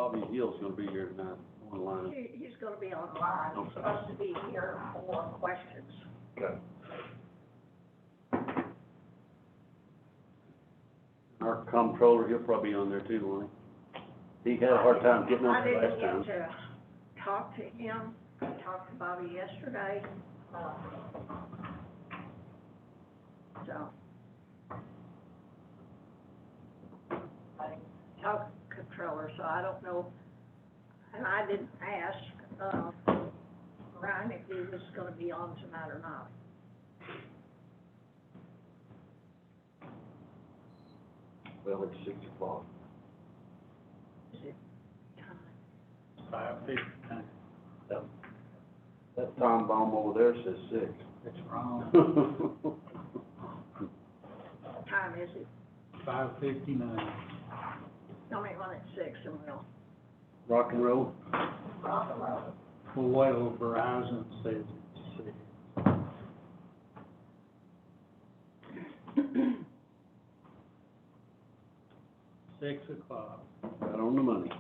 Bobby Hill's gonna be here tonight, online. He's gonna be online, he's supposed to be here for questions. Okay. Our comptroller, he'll probably be on there too, won't he? He had a hard time getting on I there didn't last get time. to talk to him, I talked to Bobby yesterday, so. I talked to the controller, so I don't know, and I didn't ask, Ryan if he was gonna be on tonight or not. Well, it's 6 o'clock. Is it time? 5:59. That time bomb over there says 6. That's wrong. What time is it? 5:59. Tell me when it's 6 and we'll Rock and roll. rock and roll. Well, Verizon says it's 6. Right on the money.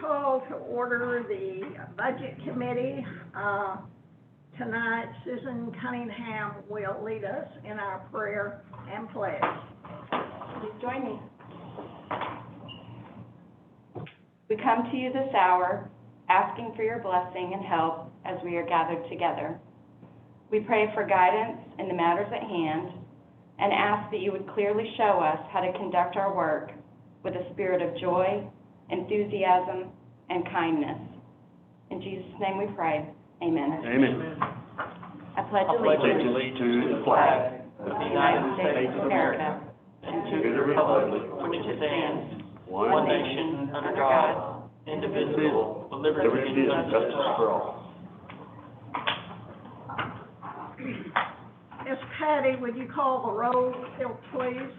Call to order the Budget Committee. Tonight, Susan Cunningham will lead us in our prayer and pledge. Please join me. We come to you this hour, asking for your blessing and help as we are gathered together. We pray for guidance in the matters at hand and ask that you would clearly show us how to conduct our work with a spirit of joy, enthusiasm, and kindness. In Jesus' name we pray. Amen. Amen. I pledge allegiance to the flag of the United States of America and to the republic for which it stands, one nation, under God, indivisible, with liberty and justice for all. Miss Patty, would you call the roll, please?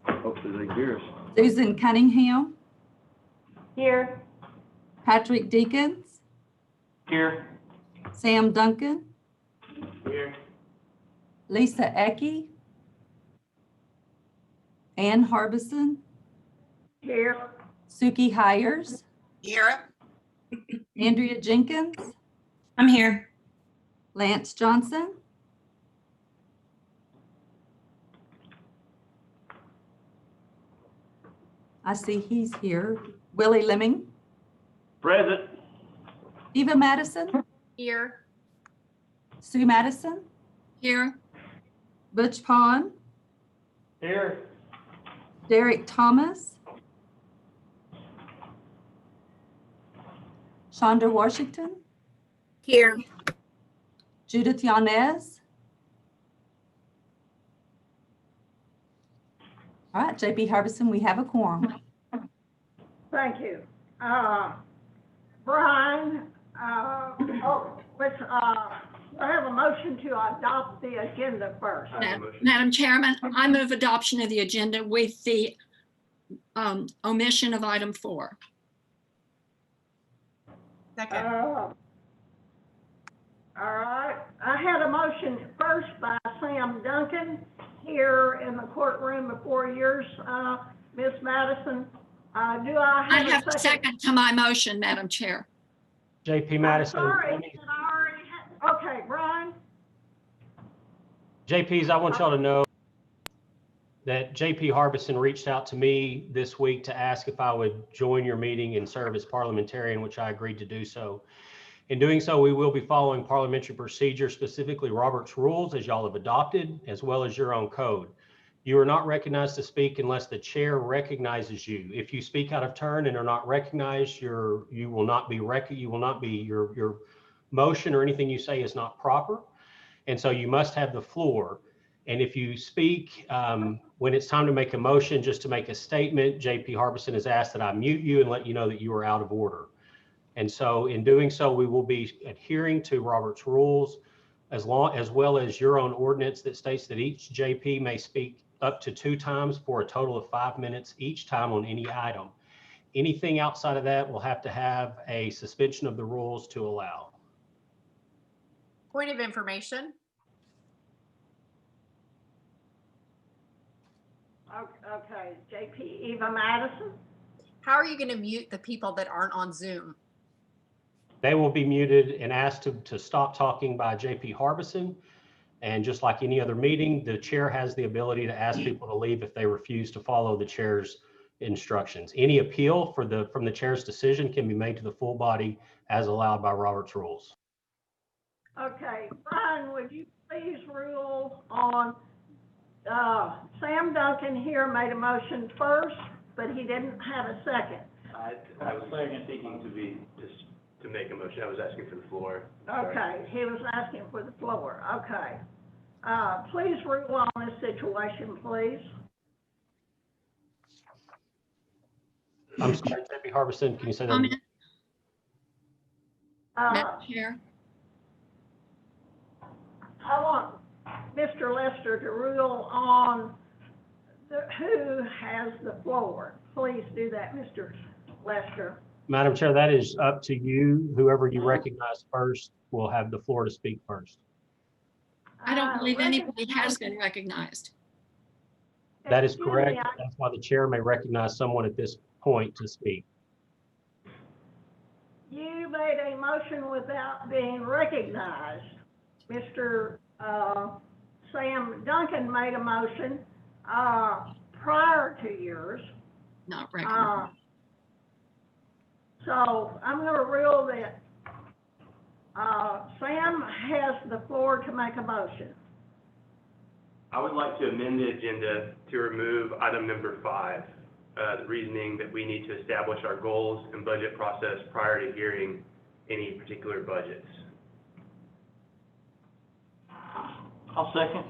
Hopefully they hear us. Susan Cunningham, Here. Patrick Deakins, Here. Sam Duncan, Here. Lisa Ecke, Ann Harbison, Here. Suki Hires, Here. Andrea Jenkins, I'm here. Lance Johnson, I see he's here, Willie Lemming, Present. Eva Madison, Here. Sue Madison, Here. Butch Pond, Here. Derek Thomas, Chandra Washington, Here. Judith Yanez. All right, JP Harbison, we have a quorum. Thank you. Brian, let's have a motion to adopt the agenda first. Madam Chairman, I move adoption of the agenda with the omission of item 4. Second. All right, I had a motion first by Sam Duncan here in the courtroom before yours, Ms. Madison. Do I I have have a a second? second to my motion, Madam Chair. JP Madison. Sorry, okay, Brian? JPs, I want y'all to know that JP Harbison reached out to me this week to ask if I would join your meeting and serve as parliamentarian, which I agreed to do so. In doing so, we will be following parliamentary procedure, specifically Robert's rules, as y'all have adopted, as well as your own code. You are not recognized to speak unless the chair recognizes you. If you speak out of turn and are not recognized, your motion or anything you say is not proper. And so you must have the floor. And if you speak when it's time to make a motion, just to make a statement, JP Harbison has asked that I mute you and let you know that you are out of order. And so in doing so, we will be adhering to Robert's rules, as well as your own ordinance that states that each JP may speak up to 2 times for a total of 5 minutes each time on any item. Anything outside of that will have to have a suspension of the rules to allow. Point of information. Okay, JP Eva Madison? How are you gonna mute the people that aren't on Zoom? They will be muted and asked to stop talking by JP Harbison. And just like any other meeting, the chair has the ability to ask people to leave if they refuse to follow the chair's instructions. Any appeal from the chair's decision can be made to the full body as allowed by Robert's rules. Okay, Brian, would you please rule on, Sam Duncan here made a motion first, but he didn't have a second. I was seeking to make a motion. I was asking for the floor. Sorry. Okay, he was asking for the floor, okay. Please rule on this situation, please. I'm sorry, JP Harbison, can you say that? Comment, again? Madam Chair. I want Mr. Lester to rule on who has the floor. Please do that, Mr. Lester. Madam Chair, that is up to you. Whoever you recognize first will have the floor to speak first. I don't believe anybody has been recognized. That is Excuse me, correct. That's why the chair may recognize someone at this point to speak. You made a motion without being recognized. Mr. Sam Duncan made a motion prior to yours. Not recognized. So I'm going to rule that Sam has the floor to make a motion. I would like to amend the agenda to remove item number 5, the reasoning that we need to establish our goals and budget process prior to hearing any particular budgets. I'll second.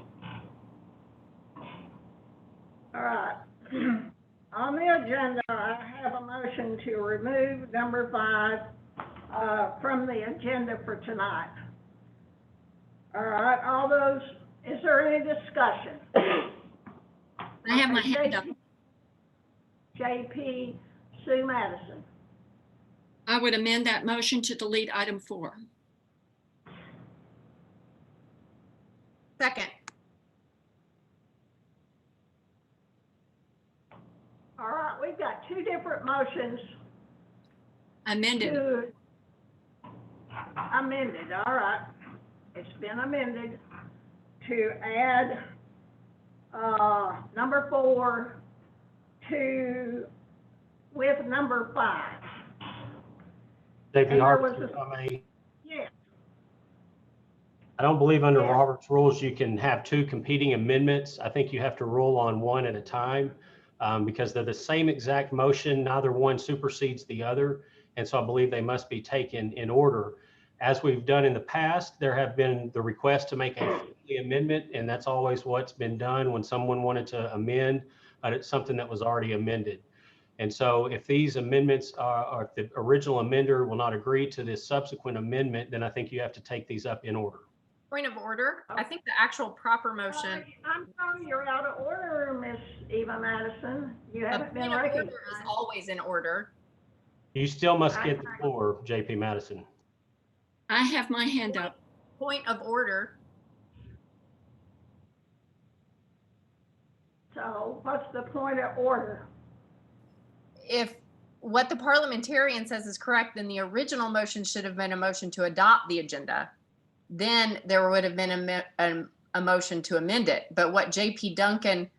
All right. On the agenda, I have a motion to remove number 5 from the agenda for tonight. All right, all those, is there any discussion? I have my hand up. JP Sue Madison. I would amend that motion to delete item 4. Second. All right, we've got 2 different motions Amended. to amended, all right. It's been amended to add, number 4 with number 5. JP And there was Harbison, if I may, Yes, I don't believe under Yeah. Robert's rules you can have 2 competing amendments. I think you have to rule on one at a time because they're the same exact motion. Neither one supersedes the other. And so I believe they must be taken in order. As we've done in the past, there have been the request to make a friendly amendment, and that's always what's been done when someone wanted to amend something that was already amended. And so if these amendments are, if the original amender will not agree to this subsequent amendment, then I think you have to take these up in order. Point of order. I think the actual proper motion, I'm sorry, you're out of order, Miss Eva Madison. You a haven't been point of order recognized. is always in order. You still must get the floor, JP Madison. I have my hand up. Point of order. So what's the point of order? If what the parliamentarian says is correct, then the original motion should have been a motion to adopt the agenda. Then there would have been a motion to amend it. But what JP Duncan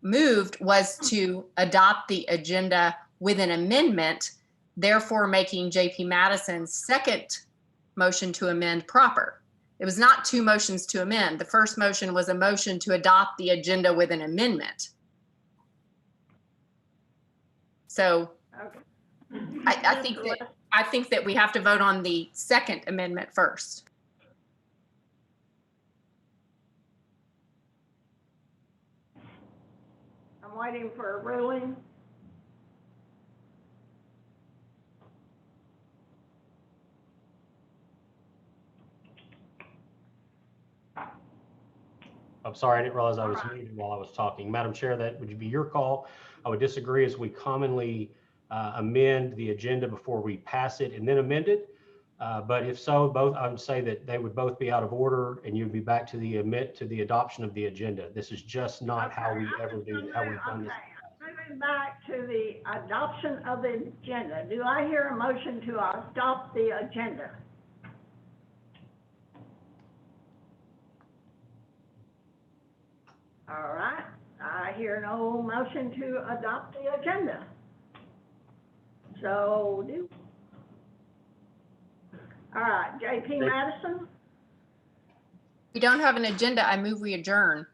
moved was to adopt the agenda with an amendment, therefore making JP Madison's second motion to amend proper. It was not 2 motions to amend. The first motion was a motion to adopt the agenda with an amendment. So Okay. I think that we have to vote on the second amendment first. I'm waiting for a ruling. I'm sorry, I didn't realize I was muted while I was talking. Madam Chair, that would be your call. I would disagree as we commonly amend the agenda before we pass it and then amend it. But if so, both, I would say that they would both be out of order and you'd be back to the adoption of the agenda. This is just not how we ever do, how we've done this. Moving back to the adoption of the agenda, do I hear a motion to adopt the agenda? All right, I hear no motion to adopt the agenda. So all right, JP Madison, We don't have an agenda. I move we adjourn.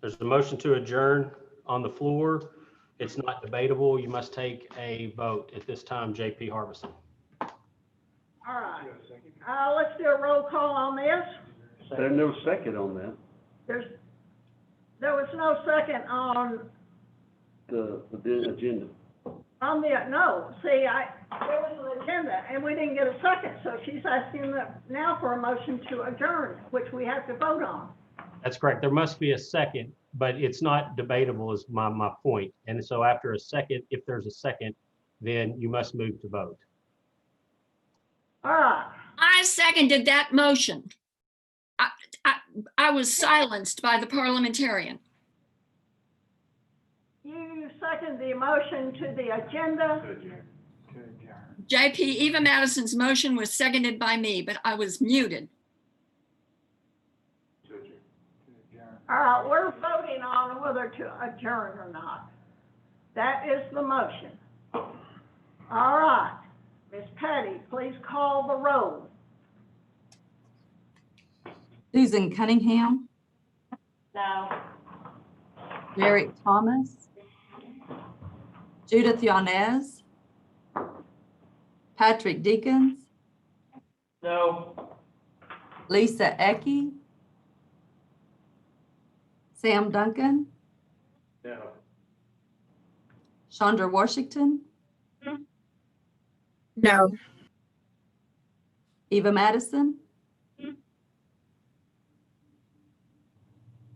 There's a motion to adjourn on the floor. It's not debatable. You must take a vote at this time, JP Harbison. all right. Let's do a roll call on this. There's no second on that, There was no second on the agenda. no, see, there was an agenda and we didn't get a second, so she's asking now for a motion to adjourn, which we have to vote on. That's correct. There must be a second, but it's not debatable is my point. And so after a second, if there's a second, then you must move to vote. All right, I seconded that motion. I was silenced by the parliamentarian. you second the motion to the agenda. JP, Eva Madison's motion was seconded by me, but I was muted. All right, we're voting on whether to adjourn or not. That is the motion. All right, Ms. Patty, please call the roll. Susan Cunningham, No. Derek Thomas, Judith Yanez, Patrick Deacons, No. Lisa Ecke, Sam Duncan, No. Chandra Washington, No. Eva Madison,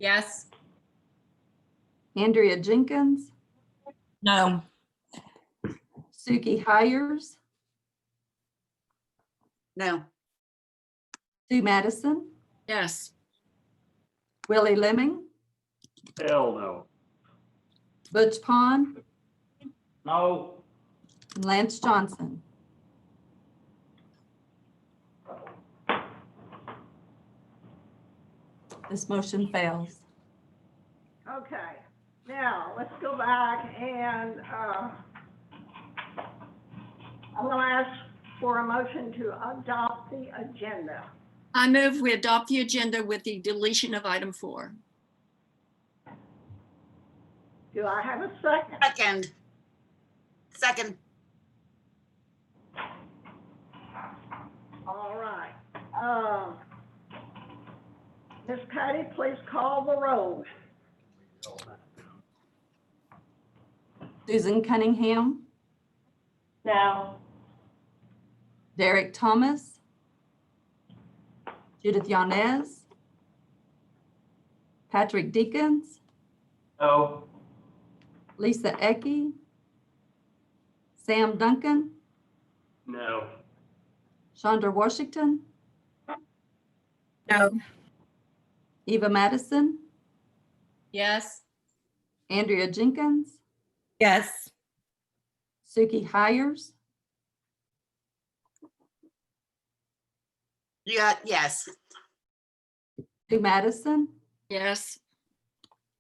Yes. Andrea Jenkins, No. Suki Hires, No. Sue Madison, Yes. Willie Lemming, Hell no. Butch Pond, No. and Lance Johnson. This motion fails. Okay, now, let's go back and, I'm gonna ask for a motion to adopt the agenda. I move we adopt the agenda with the deletion of item 4. Do I have a second? Second. All right. Ms. Patty, please call the roll. Susan Cunningham, No. Derek Thomas, Judith Yanez, Patrick Deacons, No. Lisa Ecke, Sam Duncan, No. Chandra Washington, No. Eva Madison, Yes. Andrea Jenkins, Yes. Suki Hires, You got, yes. Sue Madison, Yes.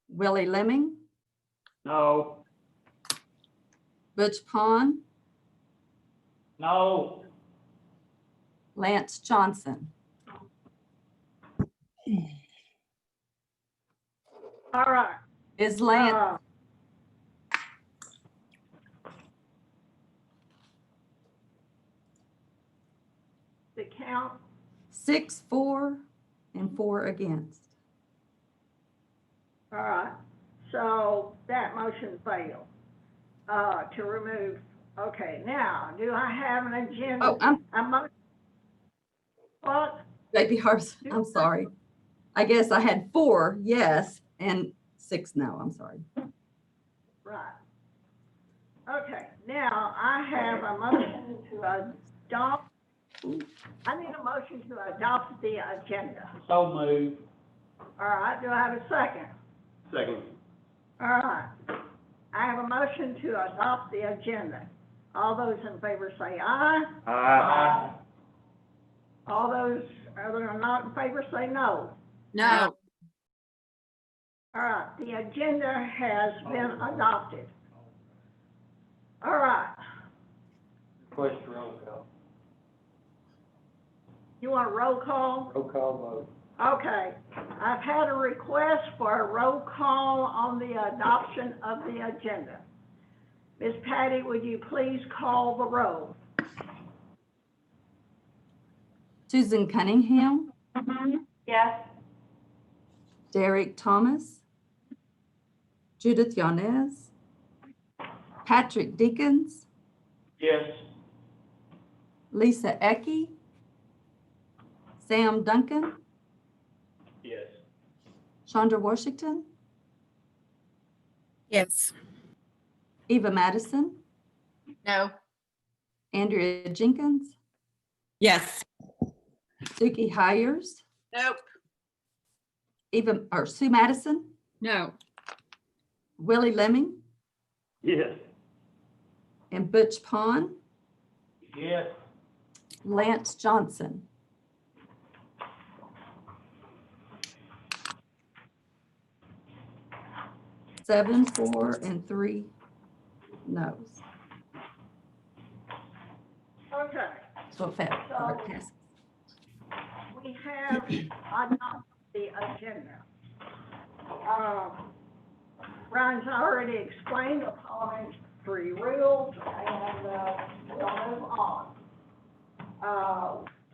Willie Lemming, No. Butch Pond, No. Lance Johnson. All right. Is Lance, The count, 6, 4, and 4 against. all right, so that motion failed, to remove. Okay, now, do I have an agenda? Oh, What? JP Harbison, I'm sorry. I guess I had 4 yes and 6 no, I'm sorry. Right. Okay, now I have a motion to adopt, I need a motion to adopt the agenda. So moved. All right, do I have a second? Second. All right, I have a motion to adopt the agenda. All those in favor say aye. Aye. All those that are not in favor say no. No, All right, the agenda has been adopted. All right, Request roll call. you want a roll call? Roll call vote. Okay, I've had a request for a roll call on the adoption of the agenda. Ms. Patty, would you please call the roll? Susan Cunningham, Yes? Derek Thomas, Judith Yanez, Patrick Deacons, Yes. Lisa Ecke, Sam Duncan, Yes. Chandra Washington, Yes. Eva Madison, No. Andrea Jenkins, Yes. Suki Hires, Nope. Sue Madison, no, Willie Lemming, Yes. and Butch Pond, Yes. Lance Johnson. Seven, 4, and 3 noes. Okay, So it passes. we have adopted the agenda. Brian's already explained the following three rules, and we'll move on.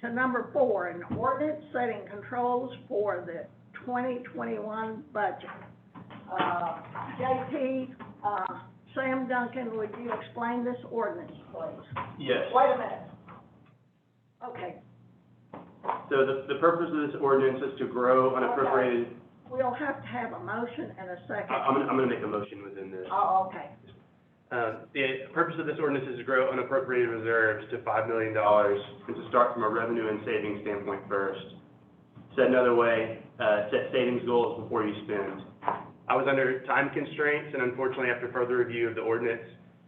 To number 4, an ordinance setting controls for the 2021 budget. JP, Sam Duncan, would you explain this ordinance, please? Yes. Wait a minute. Okay, So the purpose of this ordinance is to grow unappropriated, we'll have to have a motion and a second. I'm gonna make a motion within this. Oh, okay. The purpose of this ordinance is to grow unappropriated reserves to $5 million and to start from a revenue and savings standpoint first. Said another way, set savings goals before you spend. I was under time constraints, and unfortunately, after further review of the ordinance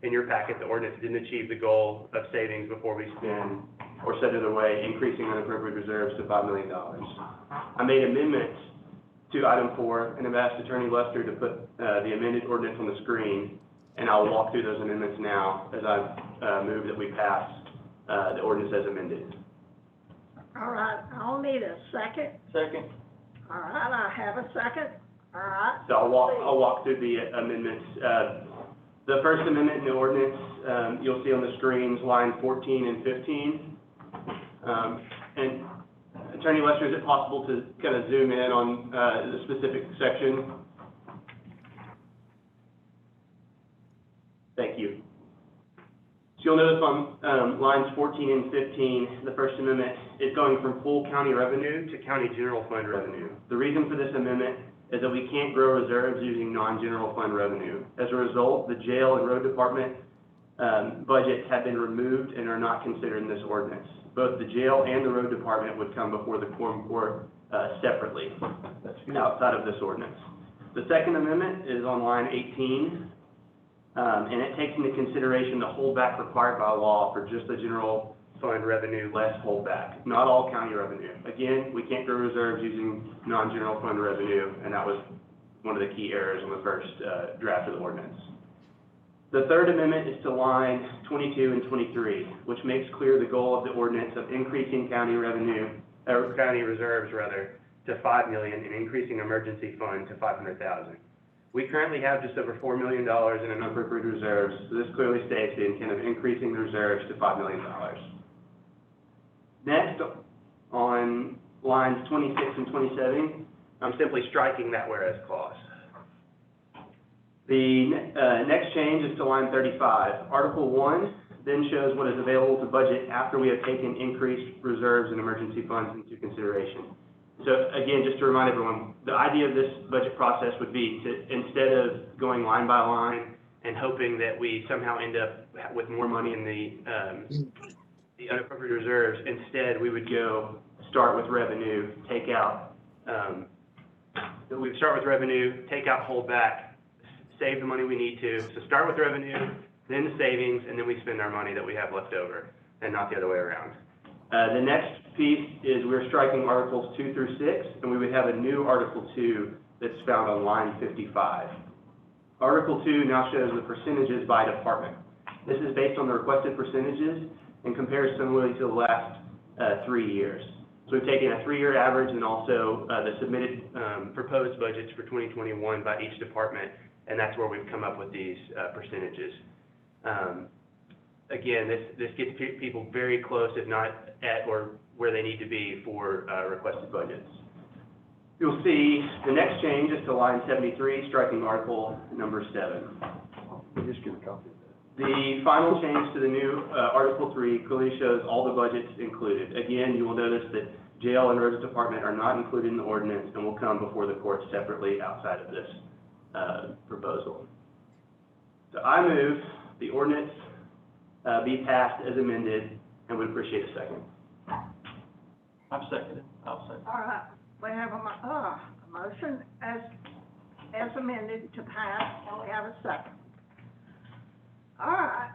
in your packet, the ordinance didn't achieve the goal of savings before we spend, or said another way, increasing unappropriated reserves to $5 million. I made amendments to item 4 and have asked Attorney Lester to put the amended ordinance on the screen, and I'll walk through those amendments now as I move that we pass the ordinance as amended. All right, I'll need a second. Second. All right, I have a second. All right. So I'll walk through the amendments. The first amendment in the ordinance, you'll see on the screens, line 14 and 15. And Attorney Lester, is it possible to kind of zoom in on the specific section? Thank you. So you'll notice on lines 14 and 15, the First Amendment is going from full county revenue to county general fund revenue. The reason for this amendment is that we can't grow reserves using non-general fund revenue. As a result, the jail and road department budgets have been removed and are not considered in this ordinance. Both the jail and the road department would come before the quorum court separately, outside of this ordinance. The Second Amendment is on line 18, and it takes into consideration the holdback required by law for just the general fund revenue less holdback, not all county revenue. Again, we can't grow reserves using non-general fund revenue, and that was one of the key errors on the first draft of the ordinance. The Third Amendment is to line 22 and 23, which makes clear the goal of the ordinance of increasing county revenue, or county reserves rather, to $5 million and increasing emergency fund to $500,000. We currently have just over $4 million in unappropriated reserves, so this clearly states the intent of increasing the reserves to $5 million. Next, on lines 26 and 27, I'm simply striking that whereas clause. The next change is to line 35. Article 1 then shows what is available to budget after we have taken increased reserves and emergency funds into consideration. So again, just to remind everyone, the idea of this budget process would be to, instead of going line by line and hoping that we somehow end up with more money in the unappropriated reserves. Instead, we would go start with revenue, take out, hold back, save the money we need to. So start with revenue, then the savings, and then we spend our money that we have left over, and not the other way around. The next piece is we're striking Articles 2 through 6, and we would have a new Article 2 that's found on line 55. Article 2 now shows the percentages by department. This is based on the requested percentages and compares similarly to the last 3 years. So we've taken a 3-year average and also the submitted proposed budgets for 2021 by each department, and that's where we've come up with these percentages. Again, this gets people very close, if not at or where they need to be for requested budgets. You'll see the next change is to line 73, striking Article number 7. Just get a copy of that. The final change to the new Article 3 clearly shows all the budgets included. Again, you will notice that jail and roads department are not included in the ordinance and will come before the court separately outside of this proposal. So I move the ordinance be passed as amended, and would appreciate a second. I've seconded. I'll second. All right, we have a motion as amended to pass, and we have a second. All right.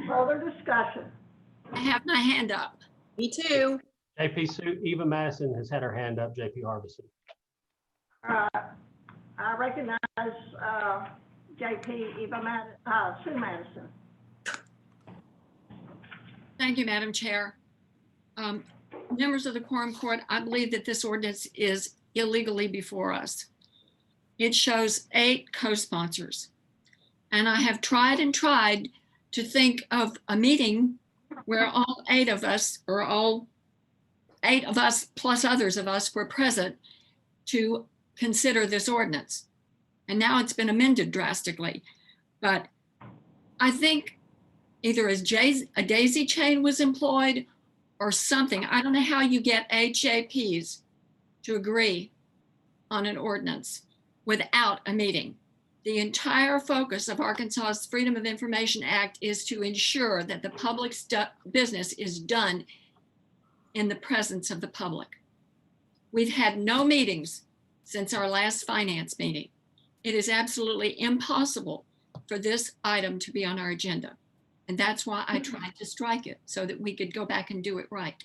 Further discussion. I have my hand up. Me too. JP Sue, Eva Madison has had her hand up, JP Harbison. I recognize JP Sue Madison. Thank you, Madam Chair. Members of the Quorum Court, I believe that this ordinance is illegally before us. It shows 8 co-sponsors. And I have tried and tried to think of a meeting where all 8 of us, or all 8 of us plus others of us, were present to consider this ordinance. And now it's been amended drastically. But I think either a daisy chain was employed or something. I don't know how you get HJPs to agree on an ordinance without a meeting. The entire focus of Arkansas's Freedom of Information Act is to ensure that the public's business is done in the presence of the public. We've had no meetings since our last finance meeting. It is absolutely impossible for this item to be on our agenda. And that's why I tried to strike it, so that we could go back and do it right.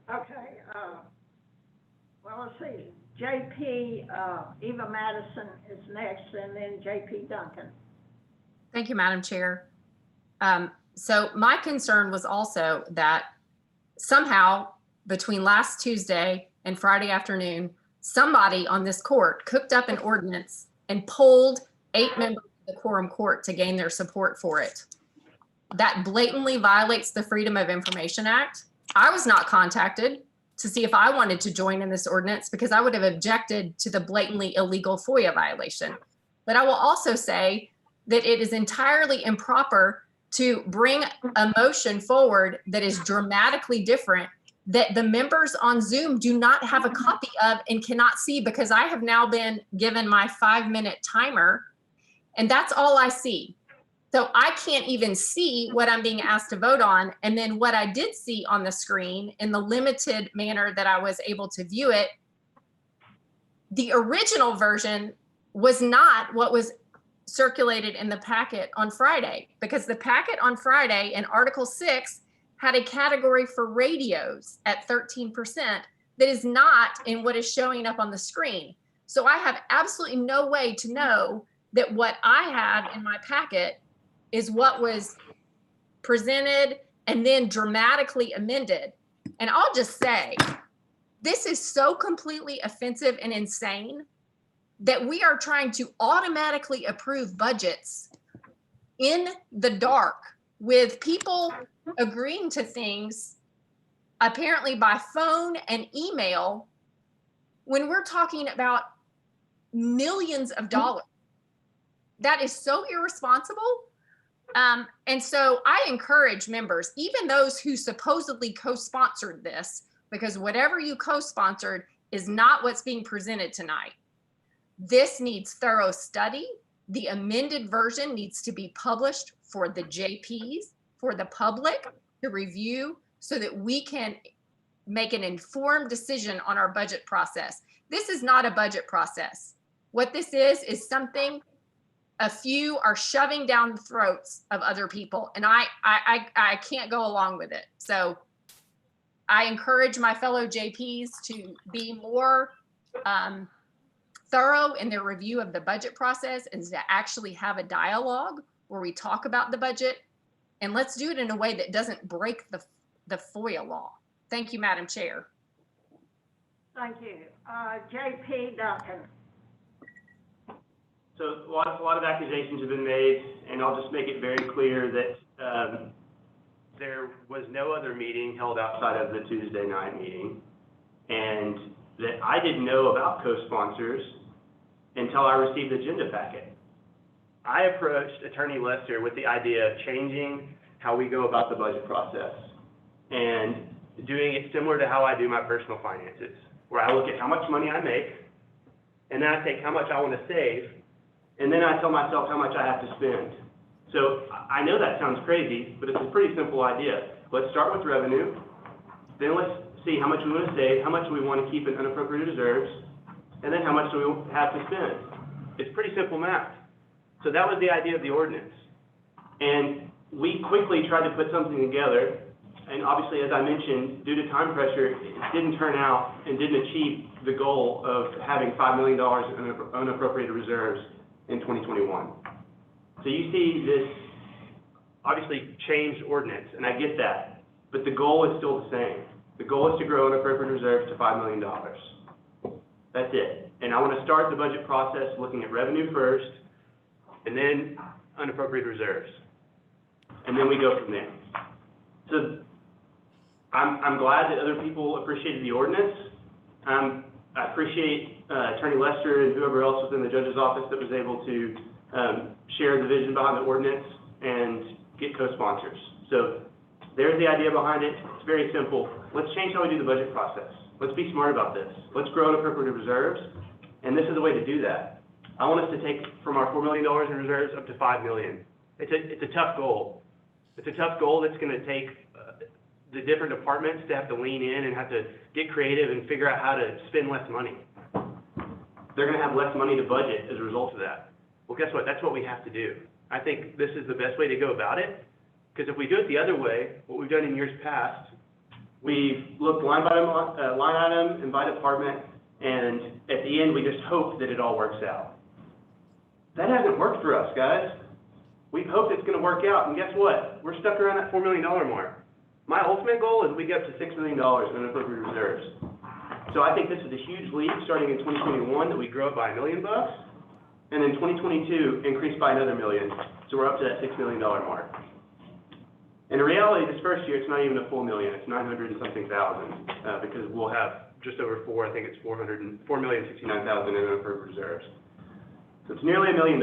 Okay, well, let's see. JP Eva Madison is next, and then JP Duncan. Thank you, Madam Chair. So my concern was also that somehow between last Tuesday and Friday afternoon, somebody on this court cooked up an ordinance and polled 8 members of the Quorum Court to gain their support for it. That blatantly violates the Freedom of Information Act. I was not contacted to see if I wanted to join in this ordinance because I would have objected to the blatantly illegal FOIA violation. But I will also say that it is entirely improper to bring a motion forward that is dramatically different, that the members on Zoom do not have a copy of and cannot see, because I have now been given my 5-minute timer, and that's all I see. So I can't even see what I'm being asked to vote on. And then what I did see on the screen in the limited manner that I was able to view it, the original version was not what was circulated in the packet on Friday, because the packet on Friday in Article 6 had a category for radios at 13% that is not in what is showing up on the screen. So I have absolutely no way to know that what I have in my packet is what was presented and then dramatically amended. And I'll just say, this is so completely offensive and insane that we are trying to automatically approve budgets in the dark with people agreeing to things apparently by phone and email when we're talking about millions of dollars. That is so irresponsible. And so I encourage members, even those who supposedly co-sponsored this, because whatever you co-sponsored is not what's being presented tonight. This needs thorough study. The amended version needs to be published for the JPs, for the public to review so that we can make an informed decision on our budget process. This is not a budget process. What this is something a few are shoving down the throats of other people, and I can't go along with it. So I encourage my fellow JPs to be more thorough in their review of the budget process and to actually have a dialogue where we talk about the budget, and let's do it in a way that doesn't break the FOIA law. Thank you, Madam Chair. Thank you. JP Duncan. So a lot of accusations have been made, and I'll just make it very clear that there was no other meeting held outside of the Tuesday night meeting, and that I didn't know about co-sponsors until I received the agenda packet. I approached Attorney Lester with the idea of changing how we go about the budget process and doing it similar to how I do my personal finances, where I look at how much money I make, and then I take how much I want to save, and then I tell myself how much I have to spend. So I know that sounds crazy, but it's a pretty simple idea. Let's start with revenue, then let's see how much we want to save, how much we want to keep in unappropriated reserves, and then how much do we have to spend. It's pretty simple math. So that was the idea of the ordinance. And we quickly tried to put something together, and obviously, as I mentioned, due to time pressure, it didn't turn out and didn't achieve the goal of having $5 million in unappropriated reserves in 2021. So you see this obviously changed ordinance, and I get that, but the goal is still the same. The goal is to grow unappropriated reserves to $5 million. That's it. And I want to start the budget process looking at revenue first, and then unappropriated reserves. And then we go from there. So I'm glad that other people appreciated the ordinance. I appreciate Attorney Lester and whoever else within the judge's office that was able to share the vision behind the ordinance and get co-sponsors. So there's the idea behind it. It's very simple. Let's change how we do the budget process. Let's be smart about this. Let's grow unappropriated reserves, and this is the way to do that. I want us to take from our $4 million in reserves up to $5 million. It's a tough goal. It's a tough goal that's going to take the different departments to have to lean in and have to get creative and figure out how to spend less money. They're going to have less money to budget as a result of that. Well, guess what? That's what we have to do. I think this is the best way to go about it, because if we do it the other way, what we've done in years past, we've looked line item and by department, and at the end, we just hope that it all works out. That hasn't worked for us, guys. We've hoped it's going to work out, and guess what? We're stuck around that $4 million mark. My ultimate goal is we get up to $6 million in unappropriated reserves. So I think this is a huge leap starting in 2021 that we grow it by $1 million, and in 2022 increase by another $1 million. So we're up to that $6 million mark. And in reality, this first year, it's not even a full million. It's 900 and something thousand, because we'll have just over I think it's 4,069,000 in unappropriated reserves. So it's nearly $1 million.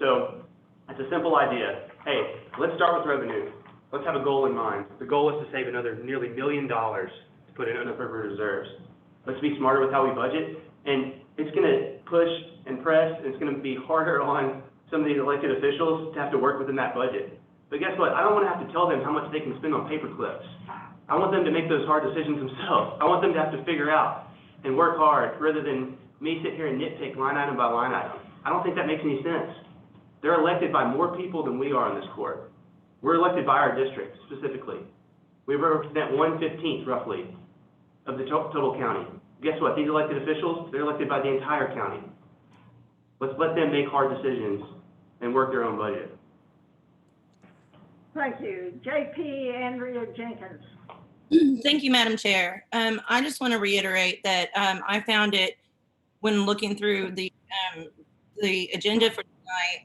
So it's a simple idea. Hey, let's start with revenue. Let's have a goal in mind. The goal is to save another nearly $1 million to put in unappropriated reserves. Let's be smarter with how we budget, and it's going to push and press, and it's going to be harder on some of these elected officials to have to work within that budget. But guess what? I don't want to have to tell them how much they can spend on paper clips. I want them to make those hard decisions themselves. I want them to have to figure out and work hard rather than me sit here and nitpick line item by line item. I don't think that makes any sense. They're elected by more people than we are in this court. We're elected by our district specifically. We represent 1/15 roughly of the total county. Guess what? These elected officials, they're elected by the entire county. Let's let them make hard decisions and work their own budget. Thank you. JP Andrea Jenkins. Thank you, Madam Chair. I just want to reiterate that I found it, when looking through the agenda for tonight,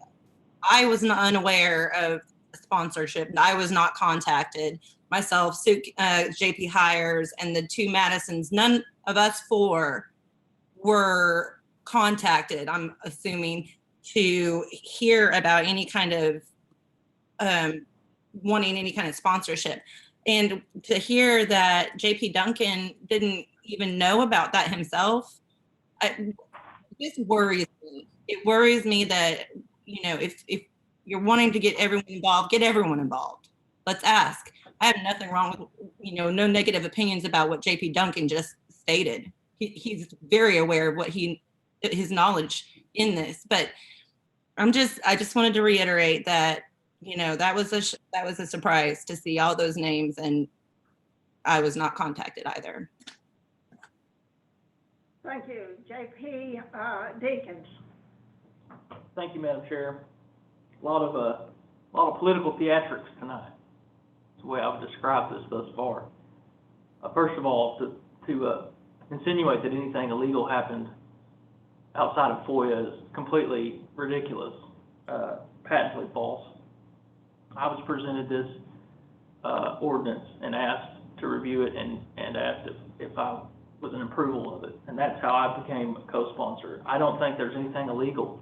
I was not unaware of the sponsorship. I was not contacted. Myself, JP Hires, and the two Madisons, none of us four were contacted, I'm assuming, to hear about any kind of wanting any kind of sponsorship. And to hear that JP Duncan didn't even know about that himself, This worries me. It worries me that, if you're wanting to get everyone involved, get everyone involved. Let's ask. I have nothing wrong with, no negative opinions about what JP Duncan just stated. He's very aware of his knowledge in this, but I just wanted to reiterate that, that was a surprise to see all those names, and I was not contacted either. Thank you. JP Deacons. Thank you, Madam Chair. A lot of political theatrics tonight. That's the way I would describe this thus far. First of all, to insinuate that anything illegal happened outside of FOIA is completely ridiculous, patently false. I was presented this ordinance and asked to review it and asked if I was an approval of it, and that's how I became a co-sponsor. I don't think there's anything illegal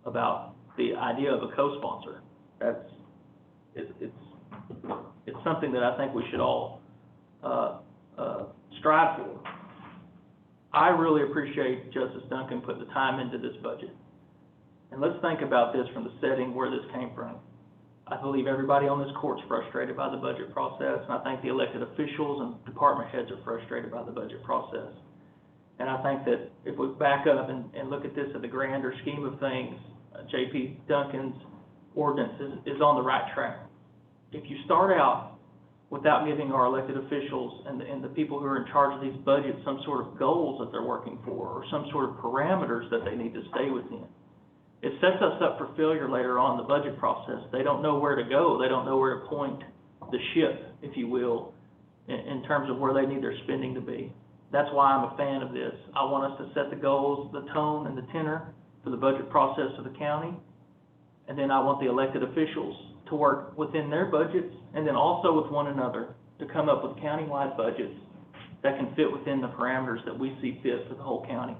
about the idea of a co-sponsor. It's something that I think we should all strive for. I really appreciate Justice Duncan putting the time into this budget. And let's think about this from the setting where this came from. I believe everybody on this court's frustrated by the budget process, and I think the elected officials and department heads are frustrated by the budget process. And I think that if we back up and look at this at the grander scheme of things, JP Duncan's ordinance is on the right track. If you start out without giving our elected officials and the people who are in charge of these budgets some sort of goals that they're working for, or some sort of parameters that they need to stay within, it sets us up for failure later on in the budget process. They don't know where to go. They don't know where to point the ship, if you will, in terms of where they need their spending to be. That's why I'm a fan of this. I want us to set the goals, the tone, and the tenor for the budget process of the county. And then I want the elected officials to work within their budgets and then also with one another to come up with countywide budgets that can fit within the parameters that we see fit for the whole county.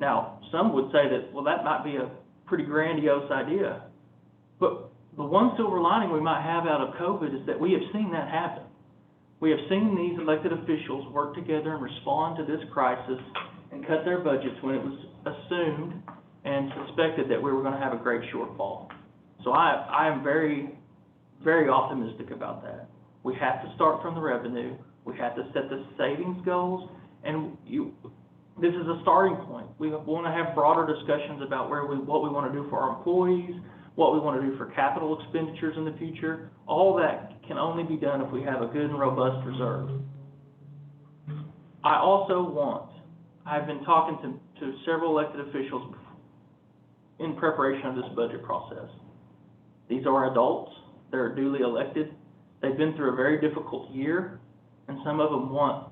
Now, some would say that, well, that might be a pretty grandiose idea. But the one silver lining we might have out of COVID is that we have seen that happen. We have seen these elected officials work together and respond to this crisis and cut their budgets when it was assumed and suspected that we were going to have a great shortfall. So I am very, very optimistic about that. We have to start from the revenue. We have to set the savings goals, and this is a starting point. We want to have broader discussions about what we want to do for our employees, what we want to do for capital expenditures in the future. All that can only be done if we have a good and robust reserve. I've been talking to several elected officials in preparation of this budget process. These are adults. They're duly elected. They've been through a very difficult year, and some of them want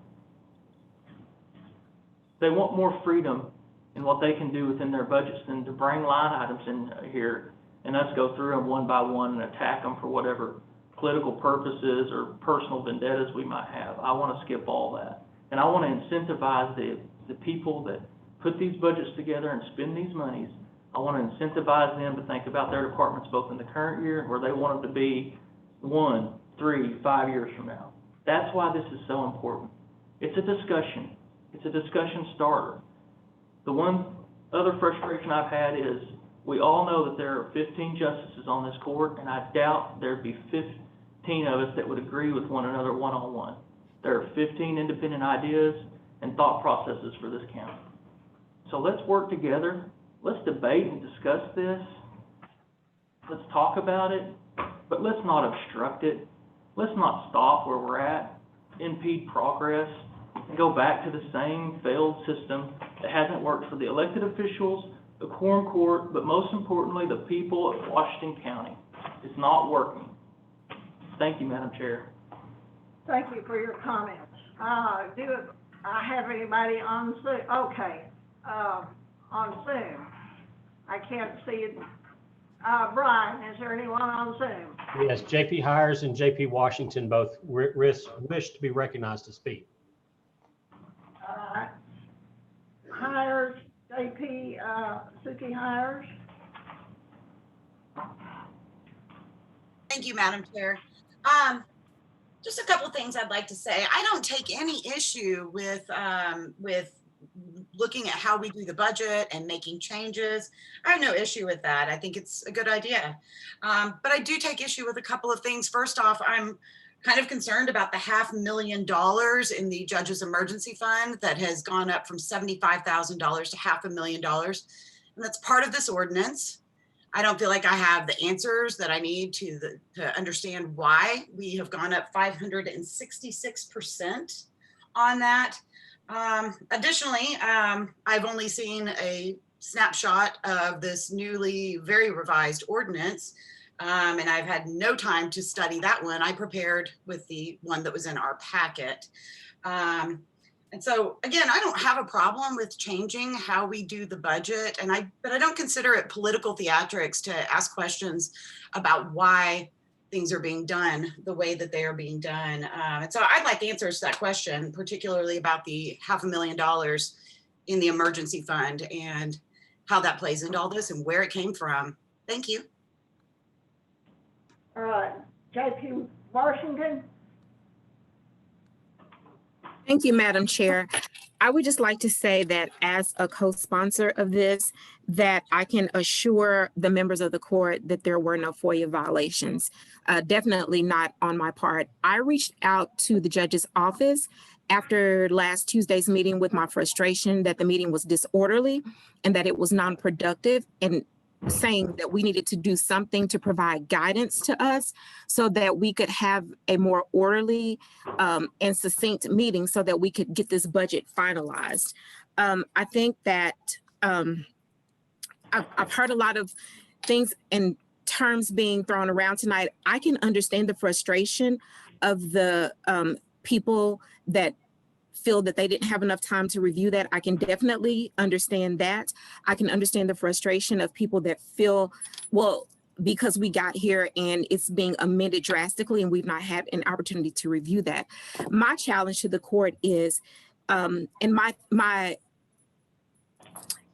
more freedom in what they can do within their budgets than to bring line items in here and us go through them one by one and attack them for whatever political purposes or personal vendettas we might have. I want to skip all that. And I want to incentivize the people that put these budgets together and spend these monies. I want to incentivize them to think about their departments both in the current year and where they want them to be 1, 3, 5 years from now. That's why this is so important. It's a discussion. It's a discussion starter. The one other frustration I've had is we all know that there are 15 justices on this court, and I doubt there'd be 15 of us that would agree with one another one-on-one. There are 15 independent ideas and thought processes for this county. So let's work together. Let's debate and discuss this. Let's talk about it, but let's not obstruct it. Let's not stop where we're at, impede progress, and go back to the same failed system that hasn't worked for the elected officials, the quorum court, but most importantly, the people of Washington County. It's not working. Thank you, Madam Chair. Thank you for your comments. Do I have anybody on Zoom? Okay, on Zoom. I can't see it. Brian, is there anyone on Zoom? Yes, JP Hires and JP Washington both wish to be recognized to speak. Hires, JP, Suki Hires. Thank you, Madam Chair. Just a couple things I'd like to say. I don't take any issue with looking at how we do the budget and making changes, I have no issue with that. I think it's a good idea. But I do take issue with a couple of things. First off, I'm kind of concerned about the $500,000 in the judge's emergency fund that has gone up from $75,000 to $500,000. And that's part of this ordinance. I don't feel like I have the answers that I need to understand why we have gone up 566% on that. Additionally, I've only seen a snapshot of this newly very revised ordinance. And I've had no time to study that one. I prepared with the one that was in our packet. And so again, I don't have a problem with changing how we do the budget, but I don't consider it political theatrics to ask questions about why things are being done the way that they are being done. And so I'd like answers to that question, particularly about the $500,000 in the emergency fund and how that plays into all this and where it came from. Thank you. All right, JP Washington. Thank you, Madam Chair. I would just like to say that as a co-sponsor of this, that I can assure the members of the court that there were no FOIA violations. Definitely not on my part. I reached out to the judge's office after last Tuesday's meeting with my frustration that the meeting was disorderly and that it was non-productive, and saying that we needed to do something to provide guidance to us so that we could have a more orderly and succinct meeting so that we could get this budget finalized. I think that I've heard a lot of things and terms being thrown around tonight. I can understand the frustration of the people that feel that they didn't have enough time to review that. I can definitely understand that. I can understand the frustration of people that feel, well, because we got here and it's being amended drastically and we've not had an opportunity to review that. My challenge to the court is, and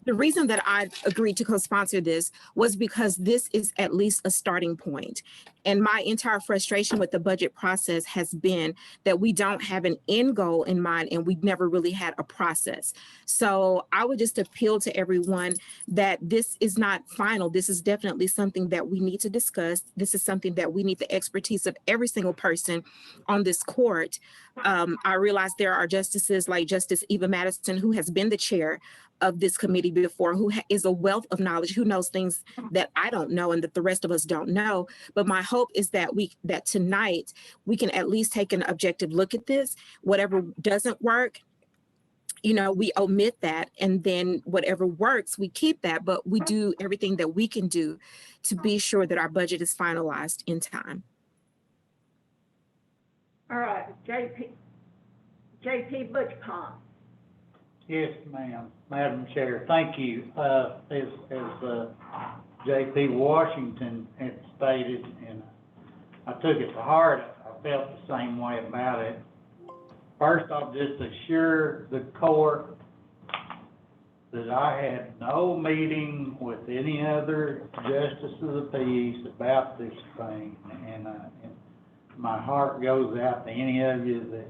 the reason that I agreed to co-sponsor this was because this is at least a starting point. And my entire frustration with the budget process has been that we don't have an end goal in mind and we never really had a process. So I would just appeal to everyone that this is not final. This is definitely something that we need to discuss. This is something that we need the expertise of every single person on this court. I realize there are justices like Justice Eva Madison, who has been the chair of this committee before, who is a wealth of knowledge, who knows things that I don't know and that the rest of us don't know. But my hope is that that tonight we can at least take an objective look at this. Whatever doesn't work, you know, we omit that, and then whatever works, we keep that, but we do everything that we can do to be sure that our budget is finalized in time. All right, JP Butchcom. Yes, ma'am, Madam Chair, thank you. As J.P. Washington had stated, and I took it to heart, I felt the same way about it. First, I'll just assure the court that I had no meeting with any other justice of the peace about this thing, and my heart goes out to any of you that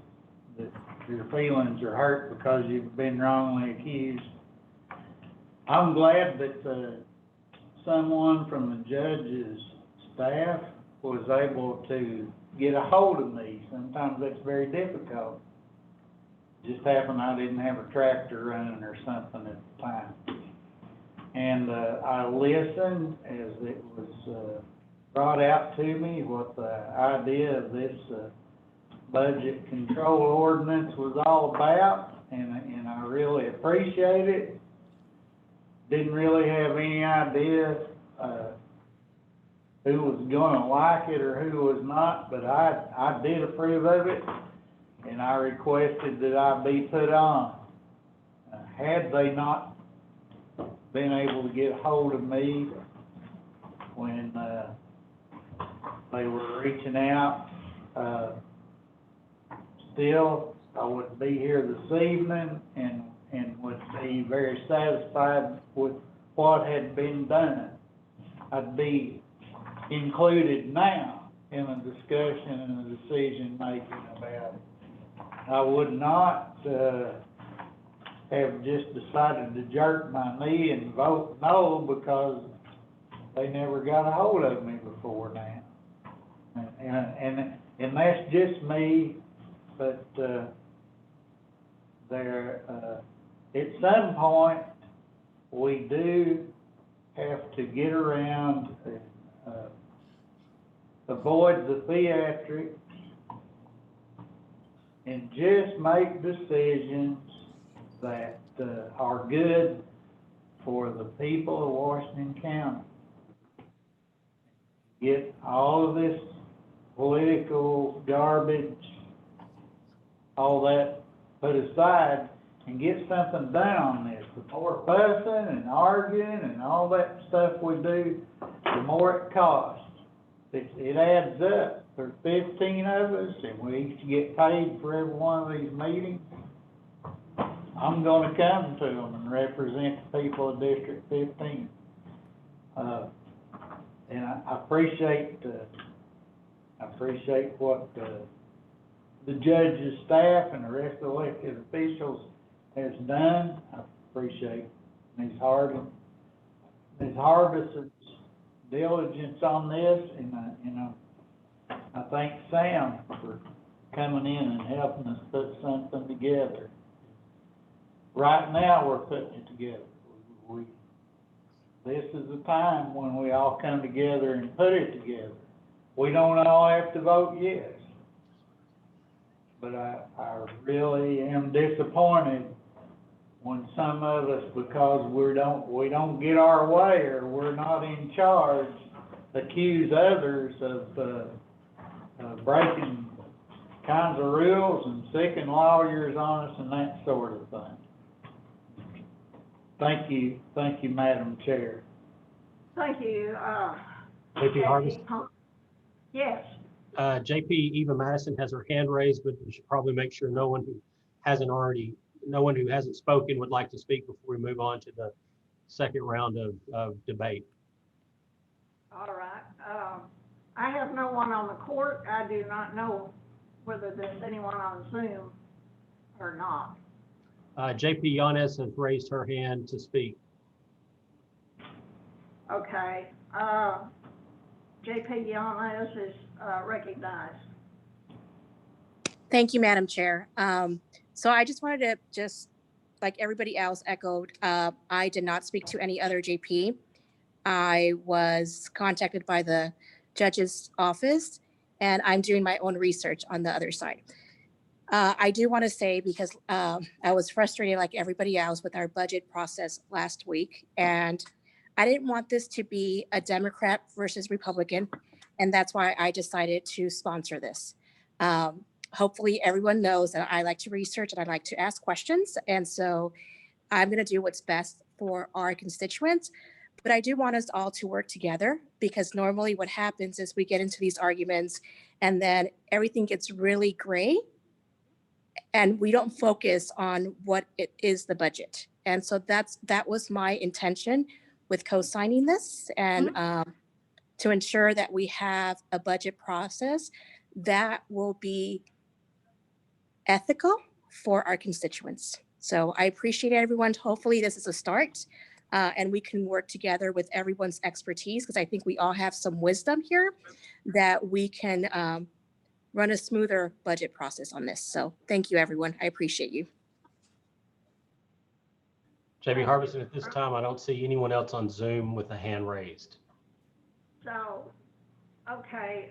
your feelings are hurt because you've been wrongly accused. I'm glad that someone from the judge's staff was able to get a hold of me. Sometimes that's very difficult. It just happened I didn't have a tractor running or something at the time. And I listened as it was brought out to me what the idea of this budget control ordinance was all about, and I really appreciate it. Didn't really have any idea who was gonna like it or who was not, but I did approve of it, and I requested that I be put on. Had they not been able to get a hold of me when they were reaching out, still, I would be here this evening and would be very satisfied with what had been done. I'd be included now in a discussion and a decision making about it. I would not have just decided to jerk my knee and vote no because they never got a hold of me before now. And that's just me, but, at some point, we do have to get around, avoid the theatrics and just make decisions that, are good for the people of Washington County. Get all of this political garbage, all that put aside, and get something done on this. The more fussing and arguing and all that stuff we do, the more it costs. It adds up. There's 15 of us, and we each get paid for every one of these meetings. I'm gonna come to them and represent the people of District 15. And I appreciate what the judge's staff and the rest of the elected officials has done. I appreciate Ms. Harbison's diligence on this, and I thank Sam for coming in and helping us put something together. Right now, we're putting it together. This is the time when we all come together and put it together. We don't all have to vote yes. But I really am disappointed when some of us, because we don't get our way or we're not in charge, accuse others of breaking kinds of rules and sicking lawyers on us and that sort of thing. Thank you, Madam Chair. Thank you, JP Harbison? Yes. JP Eva Madison has her hand raised, but we should probably make sure no one who hasn't spoken would like to speak before we move on to the second round of debate. All right. I have no one on the court. I do not know whether there's anyone on Zoom or not. JP Yanez has raised her hand to speak. Okay. JP Yanez is recognized. Thank you, Madam Chair. So I just wanted to like everybody else echoed, I did not speak to any other JP. I was contacted by the judge's office, and I'm doing my own research on the other side. I do want to say, because I was frustrated like everybody else with our budget process last week, and I didn't want this to be a Democrat versus Republican, and that's why I decided to sponsor this. Hopefully everyone knows that I like to research and I like to ask questions, and so I'm going to do what's best for our constituents. But I do want us all to work together, because normally what happens is we get into these arguments and then everything gets really gray and we don't focus on what it is, the budget. And so that was my intention with co-signing this, and to ensure that we have a budget process that will be ethical for our constituents. So I appreciate everyone. Hopefully this is a start, and we can work together with everyone's expertise, because I think we all have some wisdom here that we can run a smoother budget process on this. So thank you, everyone. I appreciate you. JP Harbison, at this time, I don't see anyone else on Zoom with a hand raised. So, okay,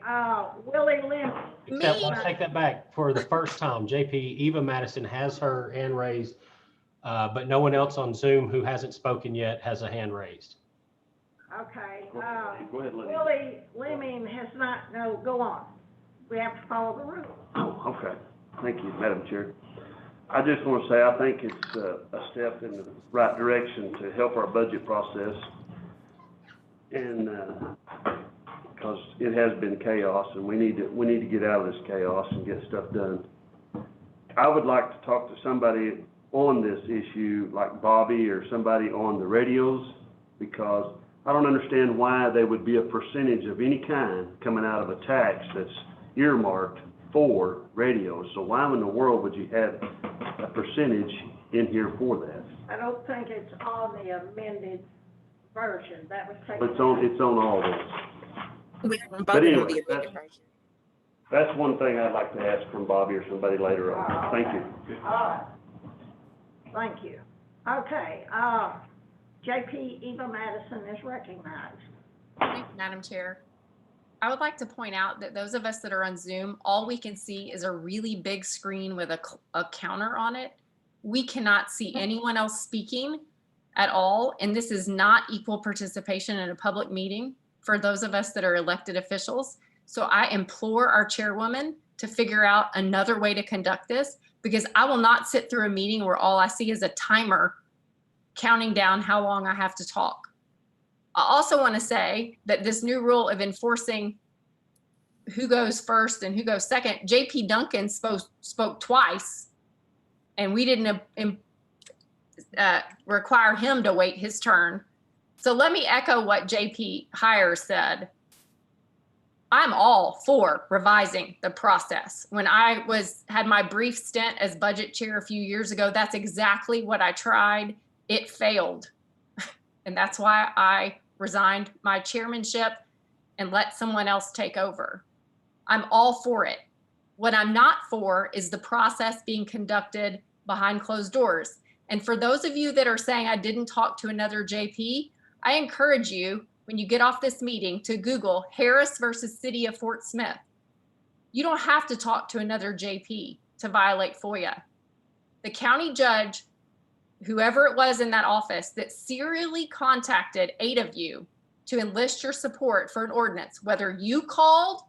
Willie Lynn. Except, let's take that back. For the first time, JP Eva Madison has her hand raised, but no one else on Zoom who hasn't spoken yet has a hand raised. Okay, Go ahead, Lydia. Willie Lemming has not, no, go on. We have to follow the rules. Oh, okay. Thank you, Madam Chair. I just want to say I think it's a step in the right direction to help our budget process, and because it has been chaos, and we need to get out of this chaos and get stuff done. I would like to talk to somebody on this issue, like Bobby or somebody on the radios, because I don't understand why there would be a percentage of any kind coming out of a tax that's earmarked for radios. So why in the world would you have a percentage in here for that. I don't think it's on the amended version. That was taken. It's on all this. We haven't But voted on anyway, the amended version. That's one thing I'd like to ask from Bobby or somebody later on. Thank you. All right. Thank you. Okay, JP Eva Madison is recognized. Thank you, Madam Chair. I would like to point out that those of us that are on Zoom, all we can see is a really big screen with a counter on it. We cannot see anyone else speaking at all, and this is not equal participation in a public meeting for those of us that are elected officials. So I implore our chairwoman to figure out another way to conduct this, because I will not sit through a meeting where all I see is a timer counting down how long I have to talk. I also want to say that this new rule of enforcing who goes first and who goes second, JP Duncan spoke twice, and we didn't require him to wait his turn. So let me echo what JP Hire said. I'm all for revising the process. When I had my brief stint as budget chair a few years ago, that's exactly what I tried. It failed. And that's why I resigned my chairmanship and let someone else take over. I'm all for it. What I'm not for is the process being conducted behind closed doors. And for those of you that are saying I didn't talk to another JP, I encourage you, when you get off this meeting, to Google Harris versus City of Fort Smith. You don't have to talk to another JP to violate FOIA. The county judge, whoever it was in that office, that serially contacted 8 of you to enlist your support for an ordinance, whether you called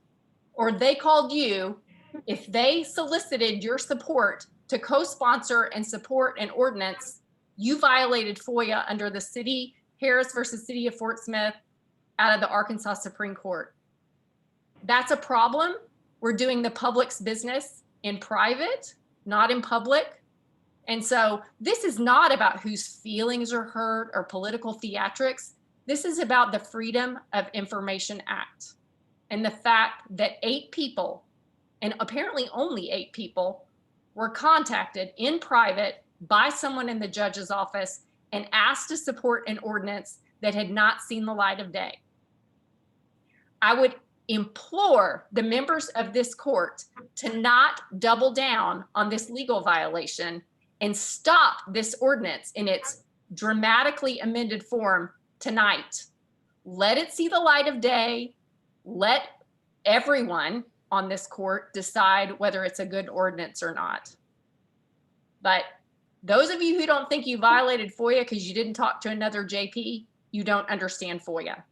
or they called you, if they solicited your support to co-sponsor and support an ordinance, you violated FOIA under the city, Harris versus City of Fort Smith, out of the Arkansas Supreme Court. That's a problem. We're doing the public's business in private, not in public. And so this is not about whose feelings are hurt or political theatrics. This is about the Freedom of Information Act and the fact that 8 people, and apparently only 8 people, were contacted in private by someone in the judge's office and asked to support an ordinance that had not seen the light of day. I would implore the members of this court to not double down on this legal violation and stop this ordinance in its dramatically amended form tonight. Let it see the light of day. Let everyone on this court decide whether it's a good ordinance or not. But those of you who don't think you violated FOIA because you didn't talk to another JP, you don't understand FOIA.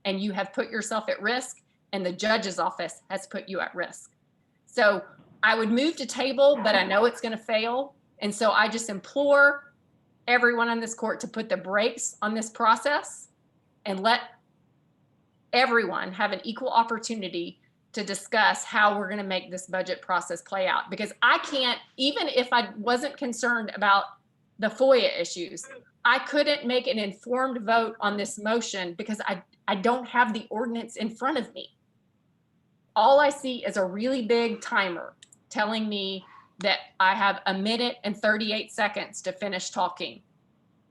And you have put yourself at risk, and the judge's office has put you at risk. So I would move to table, but I know it's going to fail. And so I just implore everyone on this court to put the brakes on this process and let everyone have an equal opportunity to discuss how we're going to make this budget process play out. Because I can't, even if I wasn't concerned about the FOIA issues, I couldn't make an informed vote on this motion because I don't have the ordinance in front of me. All I see is a really big timer telling me that I have 1 minute and 38 seconds to finish talking.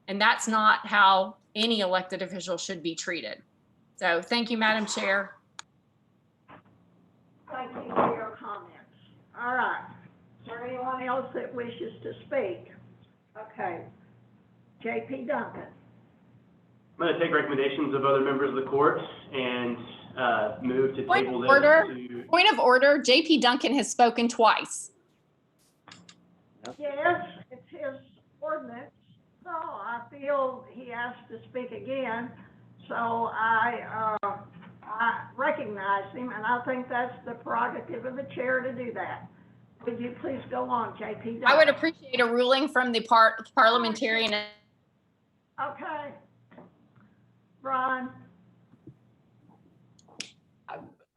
And that's not how any elected official should be treated. So thank you, Madam Chair. Thank you for your comments. All right. Is there anyone else that wishes to speak? Okay. JP Duncan. I'm going to take recommendations of other members of the court and move to Point table of this order. to... Point of order. JP Duncan has spoken twice. Yes, it's his ordinance. So I feel he has to speak again. So I recognize him, and I think that's the prerogative of the chair to do that. Would you please go on, JP Duncan? I would appreciate a ruling from the parliamentarian. Okay. Brian?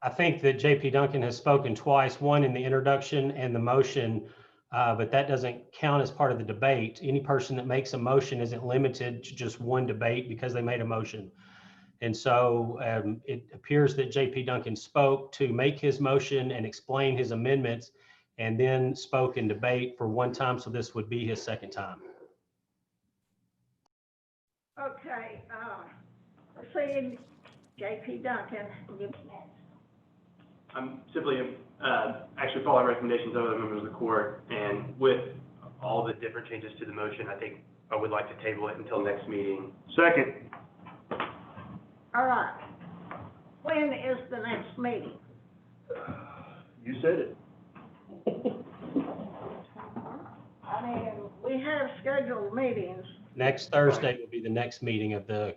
I think that JP Duncan has spoken twice, one in the introduction and the motion, but that doesn't count as part of the debate. Any person that makes a motion isn't limited to just one debate because they made a motion. And so it appears that JP Duncan spoke to make his motion and explain his amendments. and then spoke in debate for one time, so this would be his second time. Okay, proceed, J.P. Duncan, you next. I'm simply, actually following recommendations of other members of the court, and with all the different changes to the motion, I think I would like to table it until next meeting. Second. All right. When is the next meeting? You said it. I mean, we have scheduled meetings. Next Thursday will be the next meeting of the,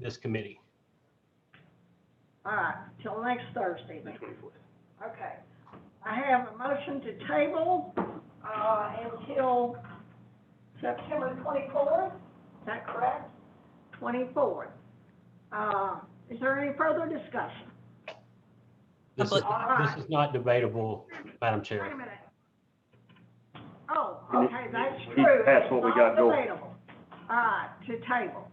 this committee. All right, till next Thursday. The 24th. Okay. I have a motion to table, until September 24th. Is that correct? 24th. Is there any further discussion? This is not debatable, Madam Wait Chair. a minute. Oh, You okay, need- that's you need true. to pass what we It's got not going. debatable. All right, to table.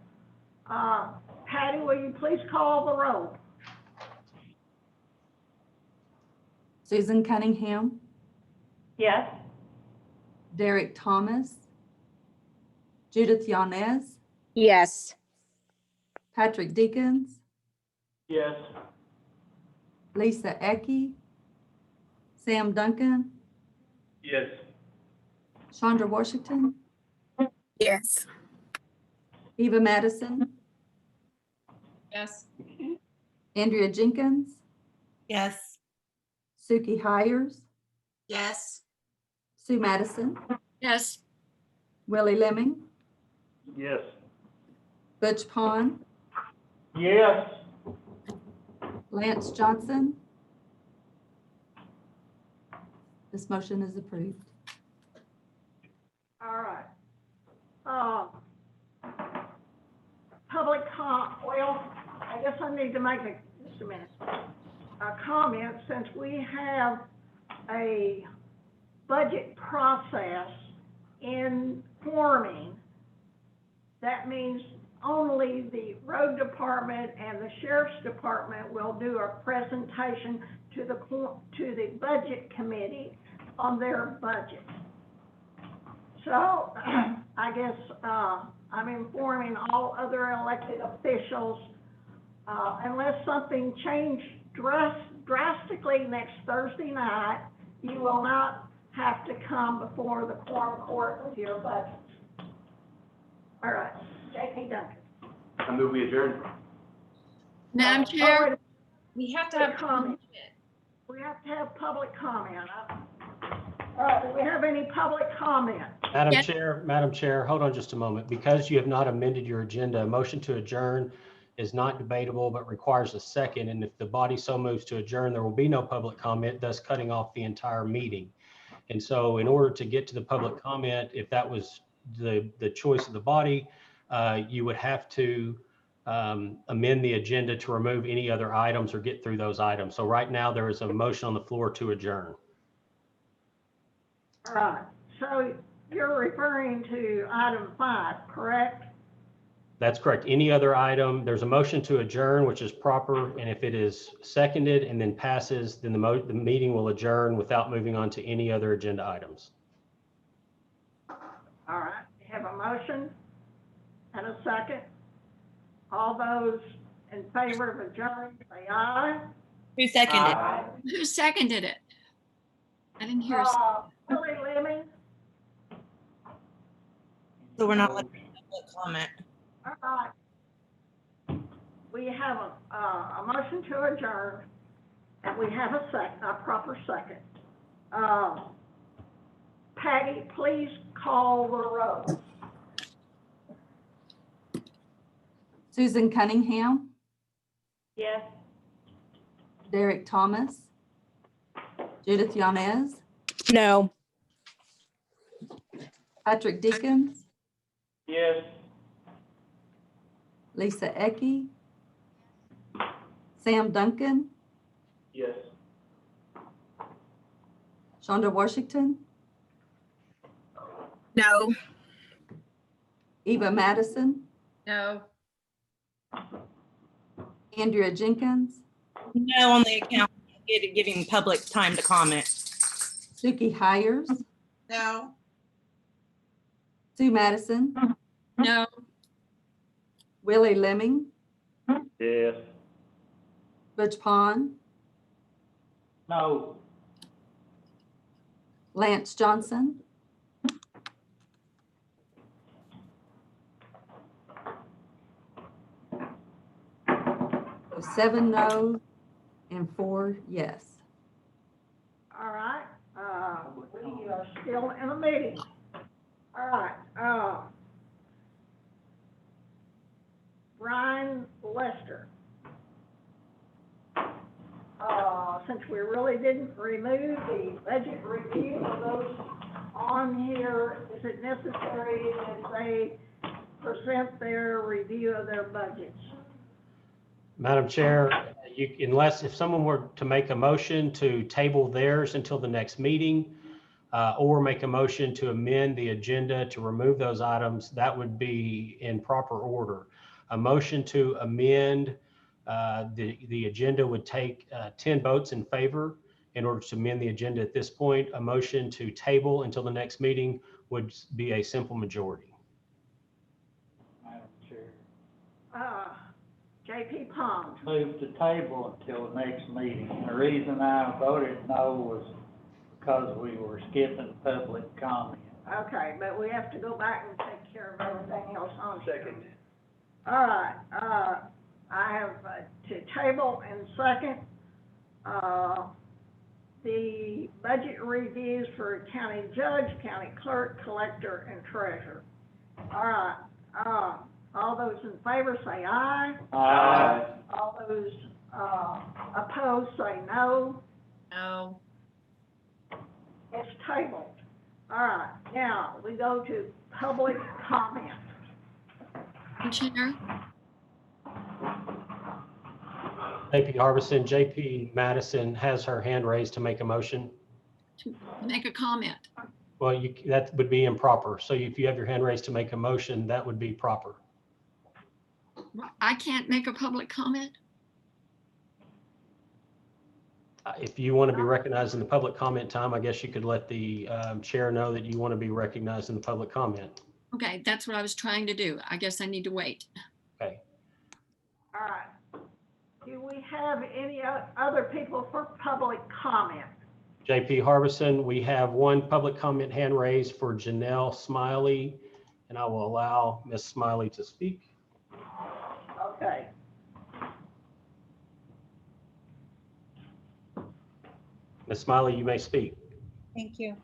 Patty, will you please call the roll? Susan Cunningham, Yes? Derek Thomas, Judith Yanez, Yes. Patrick Deacons, Yes. Lisa Ecke, Sam Duncan, Yes. Chandra Washington, Yes. Eva Madison, Yes. Andrea Jenkins, Yes. Suki Hires, Yes. Sue Madison, Yes, Willie Lemming, Yes. Butch Pond, Yes. Lance Johnson. This motion is approved. All right. Public well, I guess I need to make just a minute, a comment, since we have a budget process in forming. That means only the road department and the sheriff's department will do a presentation to the budget committee on their budget. So, I guess, I'm informing all other elected officials, unless something changed drastically next Thursday night, you will not have to come before the quorum court with your budget. All right, J.P. Duncan. I move we adjourn. Madam Chair, We have to have comment. We have to have public comment. All right, do we have any public comment? Yes. Madam Chair, hold on just a moment. Because you have not amended your agenda, a motion to adjourn is not debatable, but requires a second. And if the body so moves to adjourn, there will be no public comment, thus cutting off the entire meeting. And so in order to get to the public comment, if that was the choice of the body, you would have to amend the agenda to remove any other items or get through those items. So right now there is a motion on the floor to adjourn. All right, so you're referring to item 5, correct? That's correct. Any other item, there's a motion to adjourn, which is proper. And if it is seconded and then passes, then the meeting will adjourn without moving on to any other agenda items. All right, we have a motion and a second. All those in favor of adjourn, say aye. Who seconded? Aye. who seconded it? I didn't hear. Willie Lemming, So we're not letting public comment. all right. We have a motion to adjourn, and we have a proper second. Patty, please call the roll. Susan Cunningham, Yes? Derek Thomas, Judith Yanez, No. Patrick Deacons, Yes. Lisa Ecke, Sam Duncan, Yes. Chandra Washington, No. Eva Madison, No. Andrea Jenkins, No on the account, giving public time to comment. Suki Hires, No. Sue Madison, No. Willie Lemming, Yes. Butch Pond, No. Lance Johnson, so 7 no and 4 yes. All right, we are still in a meeting. All right, Brian Lester. Since we really didn't remove the budget review of those on here, is it necessary that they present their review of their budgets? Madam Chair, unless if someone were to make a motion to table theirs until the next meeting, or make a motion to amend the agenda to remove those items, that would be in proper order. A motion to amend the agenda would take 10 votes in favor in order to amend the agenda at this point. A motion to table until the next meeting would be a simple majority. Madam Chair. J.P. Pond. Move the table until the next meeting. The reason I voted no was because we were skipping public comment. Okay, but we have to go back and take care of everything else on here. Second. All right, I have to table and second, the budget reviews for county judge, county clerk, collector, and treasurer. All right, all those in favor say aye. Aye. All those, opposed say no. No. It's tabled. All right, now we go to public comment. Chair, JP Harbison, JP Madison has her hand raised to make a motion. to make a comment. Well, that would be improper. So if you have your hand raised to make a motion, that would be proper. I can't make a public comment? If you want to be recognized in the public comment time, I guess you could let the chair know that you want to be recognized in the public comment. Okay, that's what I was trying to do. I guess I need to wait. Okay. All right. Do we have any other people for public comment? JP Harbison, we have one public comment hand raised for Janelle Smiley, and I will allow Ms. Smiley to speak. Okay. Ms. Smiley, you may speak. Thank you.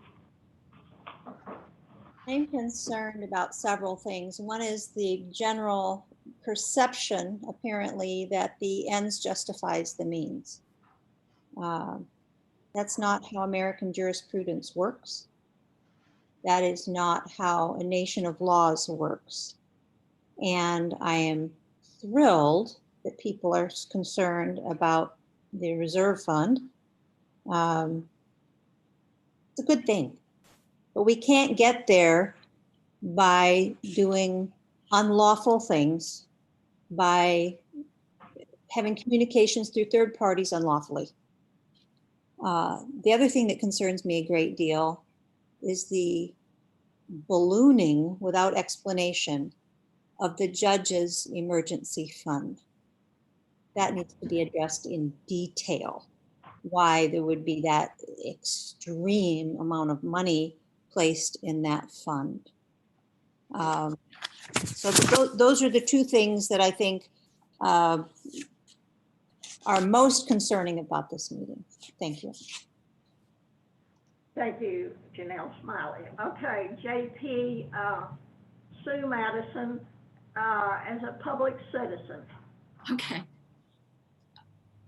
I'm concerned about several things. One is the general perception, apparently, that the ends justifies the means. That's not how American jurisprudence works. That is not how a nation of laws works. And I am thrilled that people are concerned about the reserve fund. It's a good thing. But we can't get there by doing unlawful things, by having communications through third parties unlawfully. The other thing that concerns me a great deal is the ballooning without explanation of the judge's emergency fund. That needs to be addressed in detail, why there would be that extreme amount of money placed in that fund. So those are the two things that I think are most concerning about this meeting. Thank you. Thank you, Janelle Smiley. Okay, JP, Sue Madison, as a public citizen. Okay.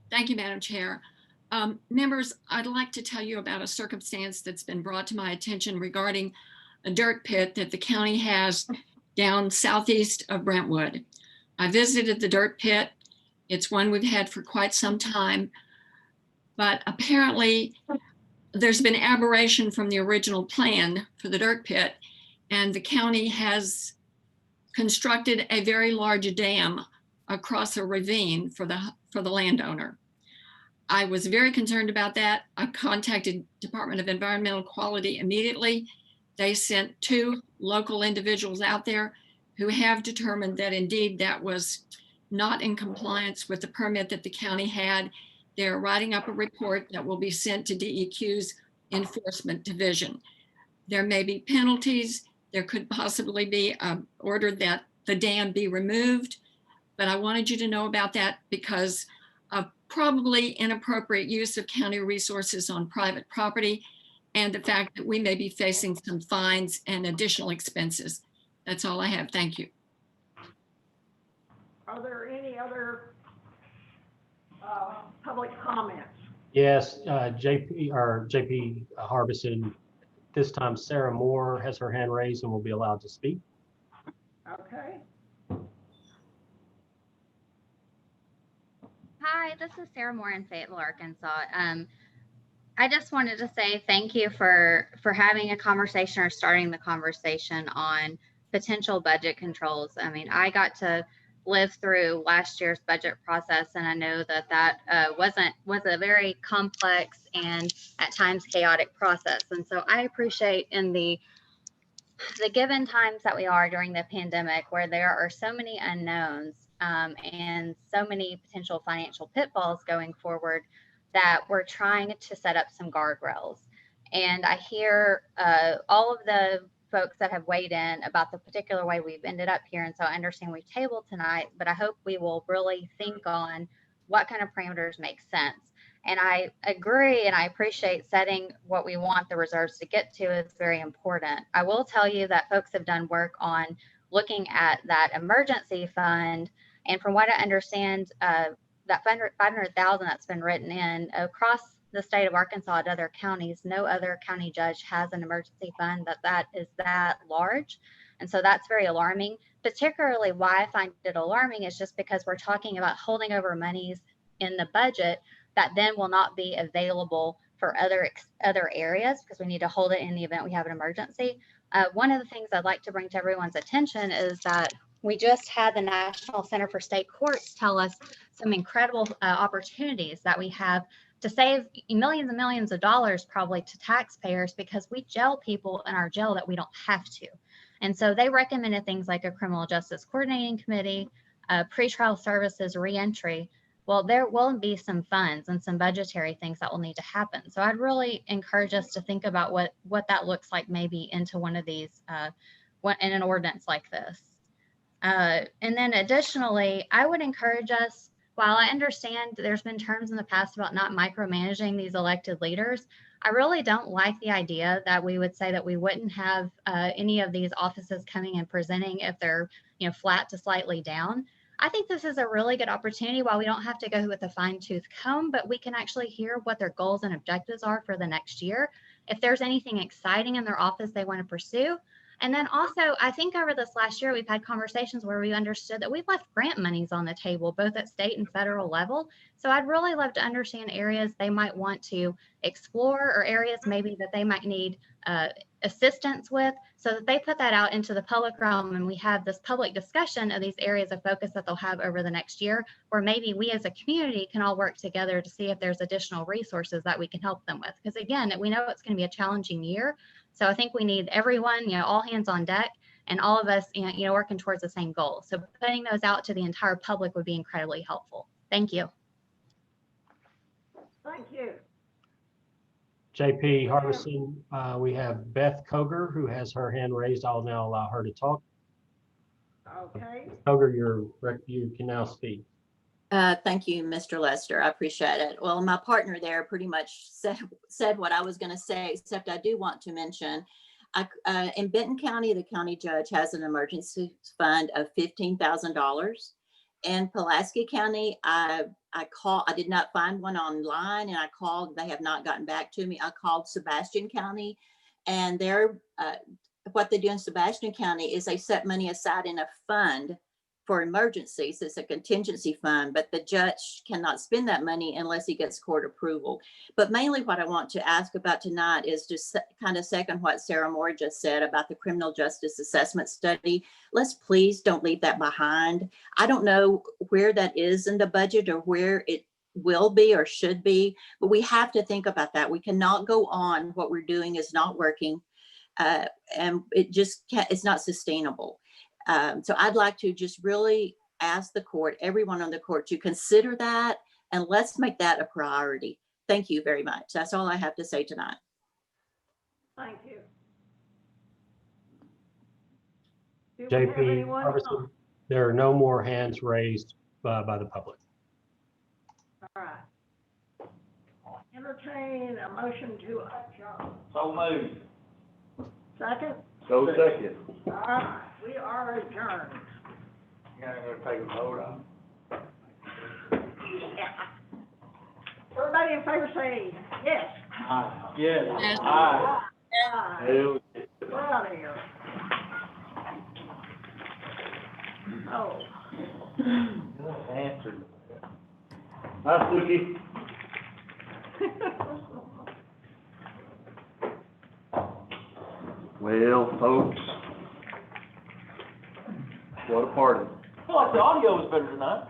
Thank you, Madam Chair. Members, I'd like to tell you about a circumstance that's been brought to my attention regarding a dirt pit that the county has down southeast of Brentwood. I visited the dirt pit. It's one we've had for quite some time, but apparently there's been aberration from the original plan for the dirt pit, and the county has constructed a very large dam across a ravine for the landowner. I was very concerned about that. I contacted Department of Environmental Quality immediately. They sent 2 local individuals out there who have determined that indeed that was not in compliance with the permit that the county had. They're writing up a report that will be sent to DEQ's Enforcement Division. There may be penalties. There could possibly be an order that the dam be removed. But I wanted you to know about that because of probably inappropriate use of county resources on private property and the fact that we may be facing some fines and additional expenses. That's all I have. Thank you. Are there any other public comments? Yes, JP Harbison. This time Sarah Moore has her hand raised and will be allowed to speak. Okay. Hi, this is Sarah Moore in Fayetteville, Arkansas. I just wanted to say thank you for having a conversation or starting the conversation on potential budget controls. I mean, I got to live through last year's budget process, and I know that was a very complex and at times chaotic process. And so I appreciate in the given times that we are during the pandemic, where there are so many unknowns and so many potential financial pitfalls going forward, that we're trying to set up some guardrails. And I hear all of the folks that have weighed in about the particular way we've ended up here. And so I understand we've tabled tonight, but I hope we will really think on what kind of parameters make sense. And I agree, and I appreciate setting what we want the reserves to get to is very important. I will tell you that folks have done work on looking at that emergency fund. And from what I understand, that $500,000 that's been written in across the state of Arkansas at other counties, no other county judge has an emergency fund that is that large. And so that's very alarming. Particularly why I find it alarming is just because we're talking about holding over monies in the budget that then will not be available for other areas because we need to hold it in the event we have an emergency. One of the things I'd like to bring to everyone's attention is that we just had the National Center for State Courts tell us some incredible opportunities that we have to save millions and millions of dollars probably to taxpayers because we jail people in our jail that we don't have to. And so they recommended things like a criminal justice coordinating committee, pretrial services, reentry. Well, there will be some funds and some budgetary things that will need to happen. So I'd really encourage us to think about what that looks like maybe into one of these, in an ordinance like this. And then additionally, I would encourage us, while I understand there's been terms in the past about not micromanaging these elected leaders, I really don't like the idea that we would say that we wouldn't have any of these offices coming and presenting if they're, flat to slightly down. I think this is a really good opportunity while we don't have to go with a fine-tooth comb, but we can actually hear what their goals and objectives are for the next year. If there's anything exciting in their office they want to pursue. And then also, I think over this last year, we've had conversations where we understood that we've left grant monies on the table, both at state and federal level. So I'd really love to understand areas they might want to explore or areas maybe that they might need assistance with, so that they put that out into the public realm and we have this public discussion of these areas of focus that they'll have over the next year, where maybe we as a community can all work together to see if there's additional resources that we can help them with. Because again, we know it's going to be a challenging year. So I think we need everyone, all hands on deck and all of us, working towards the same goal. So putting those out to the entire public would be incredibly helpful. Thank you. Thank you. JP Harbison, we have Beth Koger, who has her hand raised. I'll now allow her to talk. Okay. Koger, you can now speak. Thank you, Mr. Lester. I appreciate it. Well, my partner there pretty much said what I was going to say, except I do want to mention, in Benton County, the county judge has an emergency fund of $15,000. In Pulaski County, I did not find one online, and I called. They have not gotten back to me. I called Sebastian County, and what they do in Sebastian County is they set money aside in a fund for emergencies. It's a contingency fund, but the judge cannot spend that money unless he gets court approval. But mainly what I want to ask about tonight is just kind of second what Sarah Moore just said about the criminal justice assessment study. Let's please don't leave that behind. I don't know where that is in the budget or where will be or should be, but we have to think about that. We cannot go on. What we're doing is not working. And it just can't, it's not sustainable. So I'd like to just really ask the court, everyone on the court, to consider that, and let's make that a priority. Thank you very much. That's all I have to say tonight. Thank you. Do we have JP anyone Harbison, else? there are no more hands raised by the public. All right. Entertain a motion to adjourn. So moved. Second? So second. All right, we are adjourned. You gotta go take a vote on Yeah. Everybody in favor say yes. it. Aye. Yes. Yes. Aye. Aye. Hell, We're out of here. Oh. Answered. Hi, Suki. Well, folks, what a party. I feel like the audio was better tonight.